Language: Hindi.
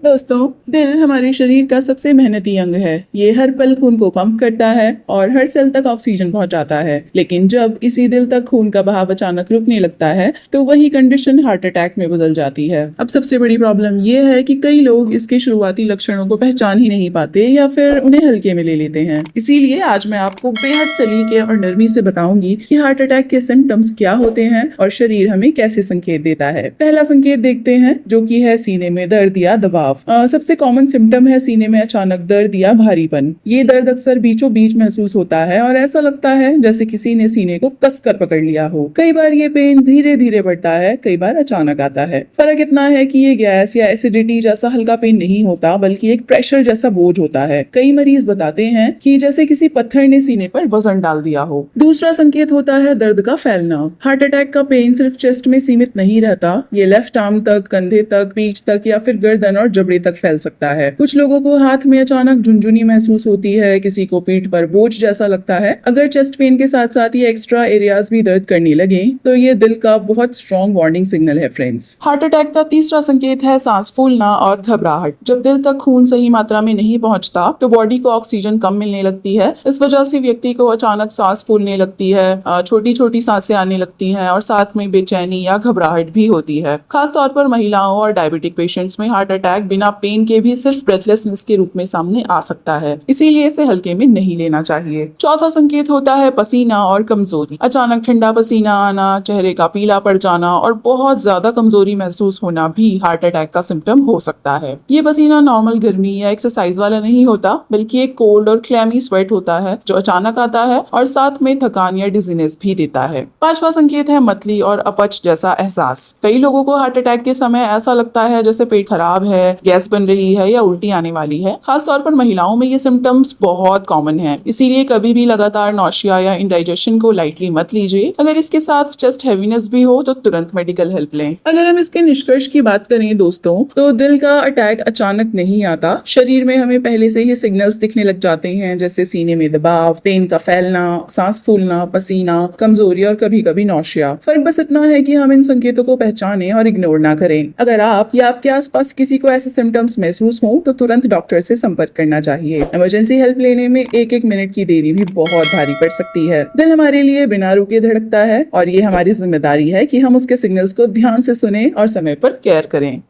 दोस्तों, दिल हमारे शरीर का सबसे मेहनती अंग है। ये हर पल खून को पंप करता है और हर सेल तक ऑक्सीजन पहुंचाता है। लेकिन जब इसी दिल तक खून का बहाव अचानक रुकने लगता है तो वही कंडीशन हार्ट अटैक में बदल जाती है। अब सबसे बड़ी प्रॉब्लम ये है कि कई लोग इसके शुरुआती लक्षणों को पहचान ही नहीं पाते या फिर उन्हें हल्के में ले लेते हैं। इसीलिए आज मैं आपको बेहद सलीके और नरमी से बताऊंगी कि हार्ट अटैक के सिम्टम्स क्या होते हैं और शरीर हमें कैसे संकेत देता है। पहला संकेत देखते हैं, जो कि है सीने में दर्द या दबाव। सबसे कॉमन सिम्टम है सीने में अचानक दर्द या भारीपन। ये दर्द अक्सर बीचों बीच महसूस होता है और ऐसा लगता है जैसे किसी ने सीने को कसकर पकड़ लिया हो। कई बार ये पेन धीरे धीरे बढ़ता है, कई बार अचानक आता है। फर्क इतना है कि ये गैस या एसिडिटी जैसा हल्का पेन नहीं होता, बल्कि एक प्रेशर जैसा बोझ होता है। कई मरीज बताते हैं कि जैसे किसी पत्थर ने सीने पर वजन डाल दिया हो। दूसरा संकेत होता है दर्द का फैलना। हार्ट अटैक का पेन सिर्फ चेस्ट में सीमित नहीं रहता, ये लेफ्ट आर्म तक, कंधे तक, पीठ तक या फिर गर्दन और जबड़े तक फैल सकता है। कुछ लोगों को हाथ में अचानक झुनझुनी महसूस होती है, किसी को पीठ पर बोझ जैसा लगता है। अगर चेस्ट पेन के साथ साथ ये एक्स्ट्रा एरियाज भी दर्द करने लगे तो ये दिल का बहुत स्ट्रॉन्ग वार्निंग सिग्नल है फ्रेंड्स। हार्ट अटैक का तीसरा संकेत है सांस फूलना और घबराहट। जब दिल तक खून सही मात्रा में नहीं पहुंचता तो बॉडी को ऑक्सीजन कम मिलने लगती है। इस वजह से व्यक्ति को अचानक सांस फूलने लगती है, छोटी छोटी सांसें आने लगती हैं और साथ में बेचैनी या घबराहट भी होती है। खासतौर पर महिलाओं और डायबिटिक पेशेंट्स में हार्ट अटैक बिना पेन के भी सिर्फ ब्रेथलेसनेस के रूप में सामने आ सकता है, इसीलिए इसे हल्के में नहीं लेना चाहिए। चौथा संकेत होता है पसीना और कमजोरी। अचानक ठंडा पसीना आना, चेहरे का पीला पड़ जाना और बहुत ज्यादा कमजोरी महसूस होना भी हार्ट अटैक का सिम्टम हो सकता है। ये पसीना नॉर्मल गर्मी या एक्सरसाइज वाला नहीं होता, बल्कि एक कोल्ड और क्लैमी स्वेट होता है जो अचानक आता है और साथ में थकान या डिजीनेस भी देता है। पांचवा संकेत है मतली और अपच जैसा एहसास। कई लोगों को हार्ट अटैक के समय ऐसा लगता है जैसे पेट खराब है, गैस बन रही है या उल्टी आने वाली है। खासतौर पर महिलाओं में ये सिम्टम्स बहुत कॉमन है, इसीलिए कभी भी लगातार नौशिया या इंडाइजेशन को लाइटली मत लीजिए। अगर इसके साथ चेस्ट हैवीनेस भी हो तो तुरंत मेडिकल हेल्प लें। अगर हम इसके निष्कर्ष की बात करें दोस्तों, तो दिल का अटैक अचानक नहीं आता। शरीर में हमें पहले से ही सिग्नल्स दिखने लग जाते हैं, जैसे सीने में दबाव, पेन का फैलना, सांस फूलना, पसीना, कमजोरी और कभी कभी नौशिया। फर्क बस इतना है कि हम इन संकेतों को पहचानें और इग्नोर ना करें। अगर आप या आपके आसपास किसी को ऐसे सिम्टम्स महसूस हो तो तुरंत डॉक्टर से संपर्क करना चाहिए। इमरजेंसी हेल्प लेने में एक एक मिनट की देरी भी बहुत भारी पड़ सकती है। दिल हमारे लिए बिना रुके धड़कता है और ये हमारी जिम्मेदारी है कि हम उसके सिग्नल्स को ध्यान से सुने और समय पर केयर करें।